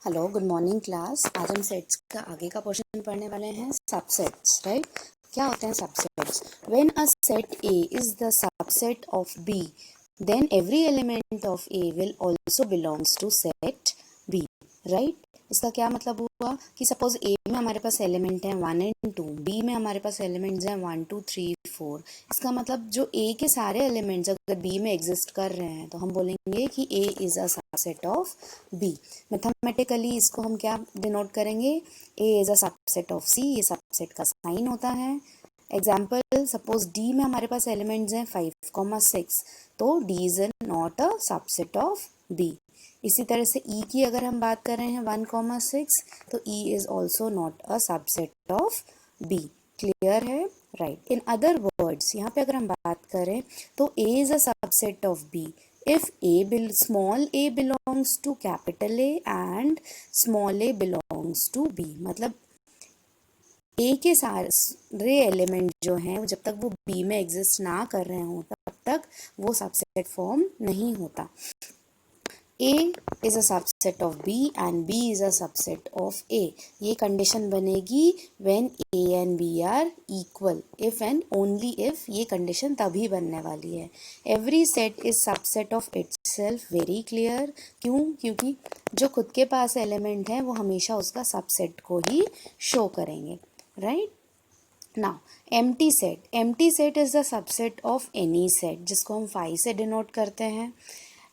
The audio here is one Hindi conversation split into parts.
Hello good morning class. आज हम सेट्स का आगे का पोर्शन पढ़ने वाले हैं, सबसेट्स। राइट, क्या होते हैं subsets? When a set A is the subset of B then every element of A will also belongs to set B. Right, इसका क्या मतलब हुआ कि सपोज ए में हमारे पास एलिमेंट है 1 एंड 2, बी में हमारे पास एलिमेंट्स हैं 1 2 3 4। इसका मतलब जो ए के सारे एलिमेंट्स अगर बी में एग्जिस्ट कर रहे हैं तो हम बोलेंगे कि A is a subset of B. Mathematically इसको हम क्या डिनोट करेंगे? A is a subset of C, ये सबसेट का साइन होता है। एग्जाम्पल, सपोज डी में हमारे पास एलिमेंट्स हैं 5, 6, तो D is not a subset of B. इसी तरह से ई की अगर हम बात कर रहे हैं 1, 6, तो E is also not a subset of B. Clear है? राइट। इन अदर वर्ड्स, यहाँ पे अगर हम बात करें तो A is a subset of B if small a belongs to capital A and small a belongs to B। मतलब ए के सारे एलिमेंट जो हैं जब तक वो बी में एग्जिस्ट ना कर रहे हों तब तक वो सबसेट फॉर्म नहीं होता। A is a subset of B and B is a subset of A। ये कंडीशन बनेगी when A and B are equal, if and only if। ये कंडीशन तभी बनने वाली है। Every set is subset of itself। Very clear. क्यों? क्योंकि जो खुद के पास एलिमेंट है वो हमेशा उसका सबसेट को ही शो करेंगे। Right. Now empty set, empty set is the subset of any set, जिसको हम फाई से डिनोट करते हैं।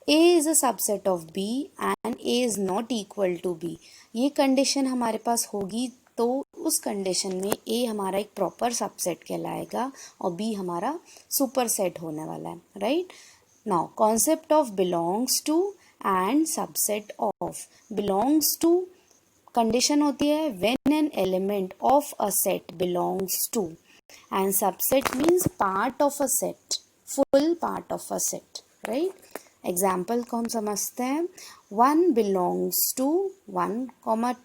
A is a subset of B and A is not equal to B। ये कंडीशन हमारे पास होगी तो उस कंडीशन में A हमारा एक प्रॉपर सबसेट कहलाएगा और B हमारा सुपर सेट होने वाला है। Right. Now concept of belongs to and subset of. Belongs to condition होती है when an element of a set belongs to, and subset means part of a set, full part of a set. Right. Example को हम समझते हैं। 1 बिलोंग्स टू 1,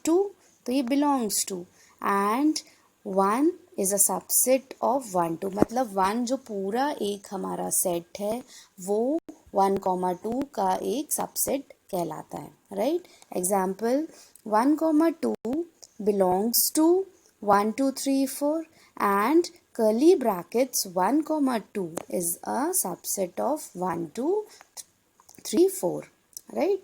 2, तो ये belongs to, and 1 is a subset of 1 2। मतलब 1 जो पूरा एक हमारा सेट है वो 1, 2 का एक सबसेट कहलाता है। Right. Example, 1, 2 belongs to 1 2 3 4 and curly brackets 1, 2 is a subset of 1 2 3 4। Right.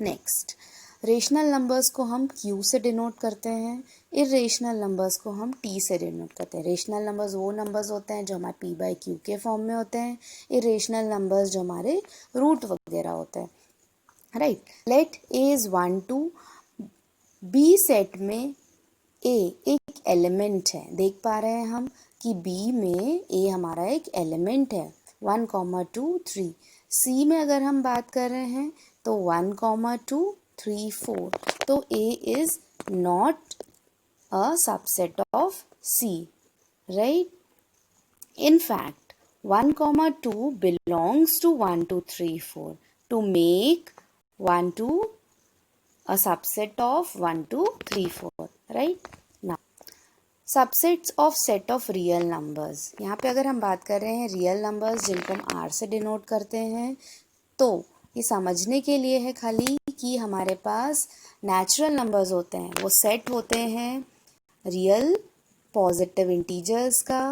Next, rational numbers को हम Q से डिनोट करते हैं, इरेशनल नंबर्स को हम T से डिनोट करते हैं। रेशनल नंबर्स वो नंबर्स होते हैं जो हमारे P/Q के फॉर्म में होते हैं, इरेशनल नंबर्स जो हमारे रूट वगैरह होते हैं। Right. Let A is 1 2, B set में A एक एलिमेंट है। देख पा रहे हैं हम कि B में A हमारा एक एलिमेंट है 1, 2 3। C में अगर हम बात कर रहे हैं तो 1, 2 3 4, तो A is not a subset of C। Right. In fact 1, 2 belongs to 1 2 3 4 to make 1 2 a subset of 1 2 3 4। right। now subsets of set of real numbers. यहाँ पे अगर हम बात कर रहे हैं रियल नंबर्स जिनको हम R से डिनोट करते हैं, तो ये समझने के लिए है खाली कि हमारे पास नेचुरल नंबर्स होते हैं वो सेट होते हैं रियल पॉजिटिव इंटीजर्स का।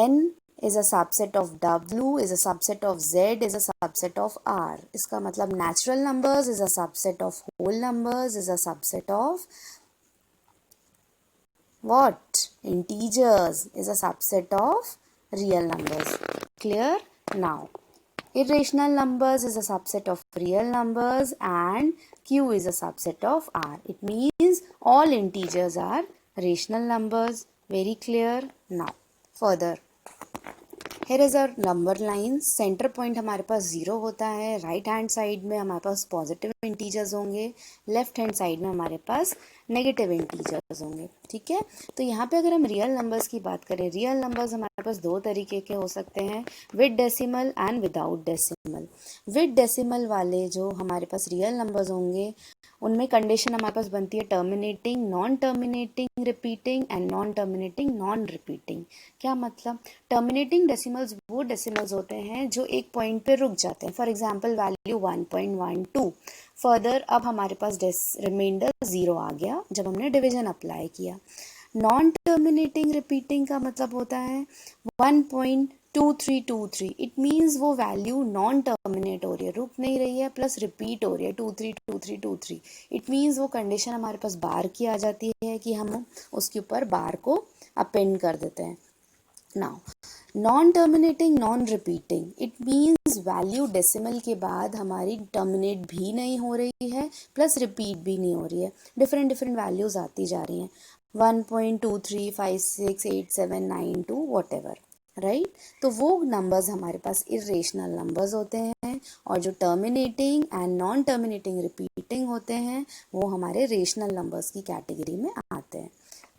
N is a subset of W, is a subset of Z, is a subset of R। इसका मतलब natural numbers is a subset of whole numbers, is a subset of what? Integers, is a subset of real numbers। Clear? Now, irrational numbers is a subset of real numbers and Q is a subset of R। It means all integers are rational numbers। Very clear? Now, further, here is our number line। Centre point हमारे पास 0 होता है। राइट हैंड साइड में हमारे पास पॉजिटिव इंटीजर्स होंगे, लेफ्ट हैंड साइड में हमारे पास नेगेटिव इंटीजर्स होंगे। ठीक है। तो यहाँ पे अगर हम रियल नंबर्स की बात करें, रियल नंबर्स हमारे पास दो तरीके के हो सकते हैं, with decimal and without decimal. With decimal वाले जो हमारे पास रियल नंबर्स होंगे उनमें कंडीशन हमारे पास बनती है terminating, non terminating, repeating and non terminating, non repeating. क्या मतलब? टर्मिनेटिंग डेसिमल्स वो डेसिमल्स होते हैं जो एक पॉइंट पे रुक जाते हैं। फॉर एग्जांपल वैल्यू 1.12 फर्दर अब हमारे पास रिमाइंडर 0 आ गया जब हमने डिवीजन अप्लाई किया। नॉन टर्मिनेटिंग रिपीटिंग का मतलब होता है 1.2323। इट मीन्स वो वैल्यू नॉन टर्मिनेट हो रही है, रुक नहीं रही है, प्लस रिपीट हो रही है 232323। इट मीन्स वो कंडीशन हमारे पास बार की आ जाती है कि हम उसके ऊपर बार को अपेंड कर देते हैं। Now non terminating non repeating, it means value decimal के बाद हमारी टर्मिनेट भी नहीं हो रही है प्लस रिपीट भी नहीं हो रही है, डिफरेंट डिफरेंट वैल्यूज आती जा रही हैं 1.23568792 वॉट एवर, राइट। तो वो नंबर्स हमारे पास इरेशनल नंबर्स होते हैं और जो terminating and non terminating repeating होते हैं वो हमारे रेशनल नंबर्स की कैटेगरी में आते हैं।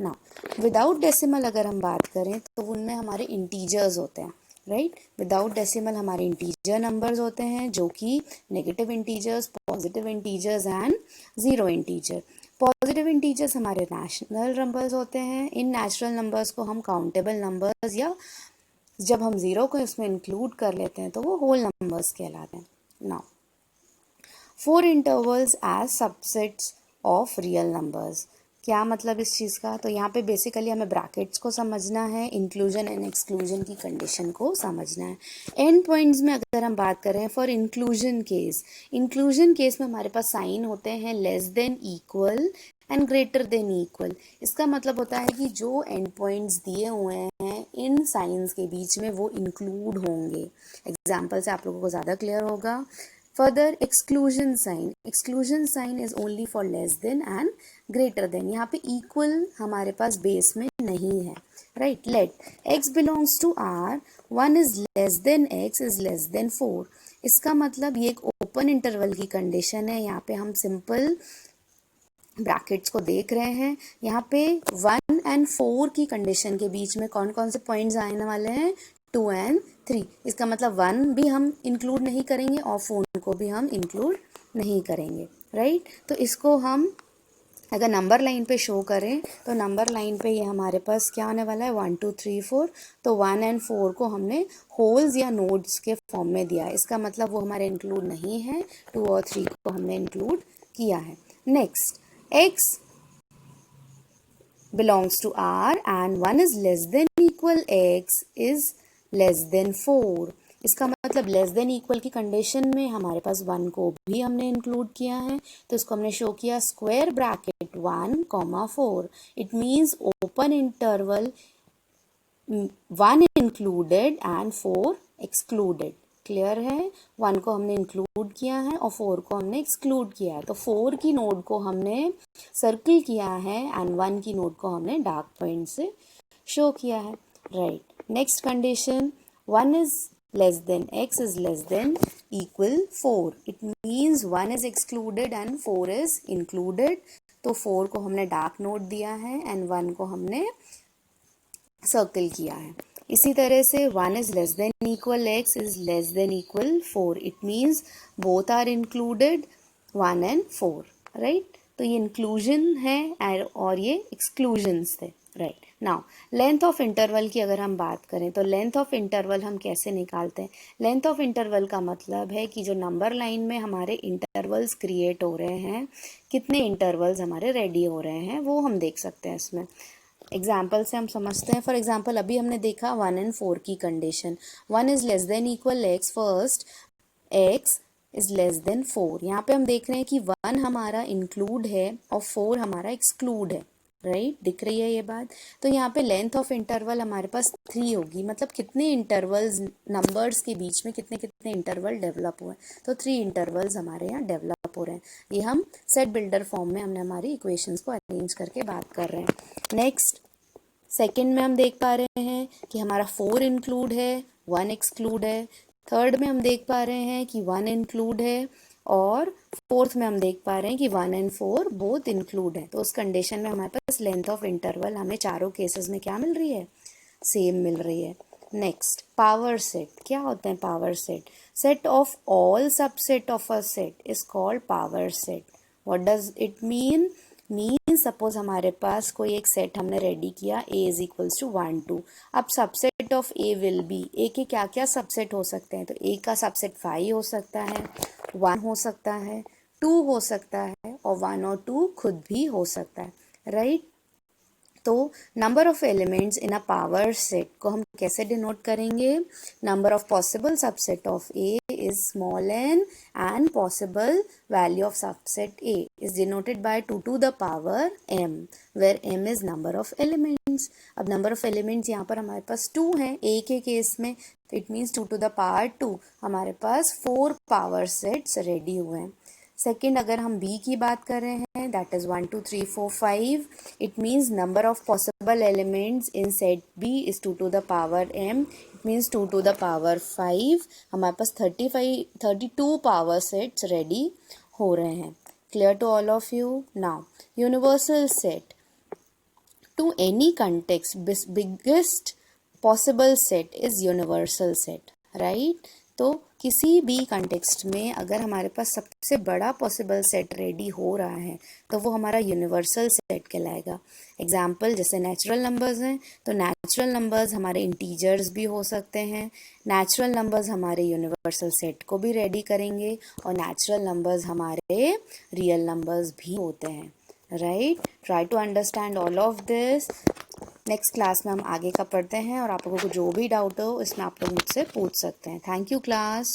ना विदाउट डेसिमल अगर हम बात करें तो उनमें हमारे इंटीजर्स होते हैं, राइट। विदाउट डेसिमल हमारे इंटीजर नंबर्स होते हैं जो कि negative integers, positive integers and zero integer. Positive integers हमारे नेचुरल नंबर्स होते हैं। इन नेचुरल नंबर्स को हम काउंटेबल नंबर्स या जब हम ज़ीरो को इसमें इंक्लूड कर लेते हैं तो वो होल नंबर्स कहलाते हैं। Now 4 intervals as subsets of real numbers, क्या मतलब इस चीज़ का? तो यहाँ पे बेसिकली हमें ब्रैकेट्स को समझना है, इंक्लूजन एंड एक्सक्लूजन की कंडीशन को समझना है। एंड पॉइंट्स में अगर हम बात करें for inclusion case, inclusion case में हमारे पास साइन होते हैं less than equal and greater than equal. इसका मतलब होता है कि जो एंड पॉइंट्स दिए हुए हैं इन साइंस के बीच में वो इंक्लूड होंगे। एग्जाम्पल से आप लोगों को ज़्यादा क्लियर होगा। Further, exclusion sign is only for less than and greater than। यहाँ पे equal हमारे पास बेस में नहीं है, right। Let x belongs to R, 1 is less than x is less than 4। इसका मतलब ये एक ओपन इंटरवल की कंडीशन है। यहाँ पे हम सिंपल ब्रैकेट्स को देख रहे हैं। यहाँ पे 1 and 4 की कंडीशन के बीच में कौन कौन से पॉइंट्स आने वाले हैं? 2 and 3। इसका मतलब 1 भी हम इंक्लूड नहीं करेंगे और 4 को भी हम इंक्लूड नहीं करेंगे, राइट। तो इसको हम अगर नंबर लाइन पे शो करें तो नंबर लाइन पे ये हमारे पास क्या आने वाला है? 1 2 3 4। तो 1 and 4 को हमने होल्स या नोड्स के फॉर्म में दिया है। इसका मतलब वो हमारे इंक्लूड नहीं है। 2 और 3 को हमने इंक्लूड किया है। Next, x belongs to R and 1 is less than equal x is less than 4। इसका मतलब लेस देन इक्वल की कंडीशन में हमारे पास 1 को भी हमने इंक्लूड किया है। तो इसको हमने शो किया square bracket 1 comma 4। It means open interval 1 included and 4 excluded. Clear है? 1 को हमने इंक्लूड किया है और 4 को हमने एक्सक्लूड किया है। तो 4 की नोड को हमने सर्किल किया है एंड 1 की नोड को हमने डार्क पॉइंट से शो किया है, right. Next condition, 1 is less than x is less than equal 4। It means 1 is excluded and 4 is included। तो 4 को हमने डार्क नोड दिया है एंड 1 को हमने सर्कल किया है। इसी तरह से 1 is less than equal x is less than equal 4। It means both are included 1 and 4, right। तो ये इंक्लूजन है और ये एक्सक्लूजन्स थे, right. Now length of interval की अगर हम बात करें तो लेंथ ऑफ इंटरवल हम कैसे निकालते हैं? लेंथ ऑफ इंटरवल का मतलब है कि जो नंबर लाइन में हमारे इंटरवल्स क्रिएट हो रहे हैं, कितने इंटरवल्स हमारे रेडी हो रहे हैं वो हम देख सकते हैं इसमें। एग्जाम्पल से हम समझते हैं। फॉर एग्जाम्पल अभी हमने देखा 1 and 4 की condition, 1 is less than equal x, first x is less than 4। यहाँ पे हम देख रहे हैं कि 1 हमारा इंक्लूड है और 4 हमारा एक्सक्लूड है, राइट। दिख रही है ये बात? तो यहाँ पे लेंथ ऑफ इंटरवल हमारे पास 3 होगी। मतलब कितने इंटरवल्स नंबर्स के बीच में कितने कितने इंटरवल डेवलप हुए? तो 3 इंटरवल्स हमारे यहाँ डेवलप हो रहे हैं। ये हम सेट बिल्डर फॉर्म में हमने हमारी इक्वेशंस को अरेंज करके बात कर रहे हैं। नेक्स्ट, सेकेंड में हम देख पा रहे हैं कि हमारा 4 इंक्लूड है, 1 एक्सक्लूड है। थर्ड में हम देख पा रहे हैं कि 1 इंक्लूड है और फोर्थ में हम देख पा रहे हैं कि 1 and 4 बोथ इंक्लूड है। तो उस कंडीशन में हमारे पास लेंथ ऑफ इंटरवल हमें चारों केसेस में क्या मिल रही है? सेम मिल रही है। Next, power set. क्या होते हैं power set? Set of all subset of a set is called power set. What does it mean? Suppose हमारे पास कोई एक सेट हमने रेडी किया, a इज इक्वल्स टू 1 2। अब subset of a will be, a के क्या क्या सबसेट हो सकते हैं? तो a का सबसेट 5 हो सकता है, 1 हो सकता है, 2 हो सकता है और 1 और 2 खुद भी हो सकता है, राइट। तो number of elements in a power set को हम कैसे डिनोट करेंगे? Number of possible subset of A is small n and possible value of subset A is denoted by 2 to the power m, where m is number of elements. अब नंबर ऑफ एलिमेंट्स यहाँ पर हमारे पास 2 हैं ए के केस में, तो it means 2 to the power 2, हमारे पास 4 पावर सेट्स रेडी हुए हैं। सेकेंड, अगर हम b की बात कर रहे हैं, that is 1 2 3 4 5, it means number of possible elements in set b is 2 to the power m, it means 2 to the power 5, हमारे पास 32 पावर सेट्स रेडी हो रहे हैं। Clear to all of you? Now universal set, to any context biggest possible set is universal set, right? तो किसी भी कंटेक्स्ट में अगर हमारे पास सबसे बड़ा पॉसिबल सेट रेडी हो रहा है तो वो हमारा यूनिवर्सल सेट कहलाएगा। एग्जाम्पल, जैसे नेचुरल नंबर्स हैं तो नेचुरल नंबर्स हमारे इंटीजर्स भी हो सकते हैं, नेचुरल नंबर्स हमारे यूनिवर्सल सेट को भी रेडी करेंगे और नेचुरल नंबर्स हमारे रियल नंबर्स भी होते हैं, right. Try to understand all of this. Next class में हम आगे का पढ़ते हैं और आप लोगों को जो भी डाउट हो इसमें आप लोग मुझसे पूछ सकते हैं। Thank you class.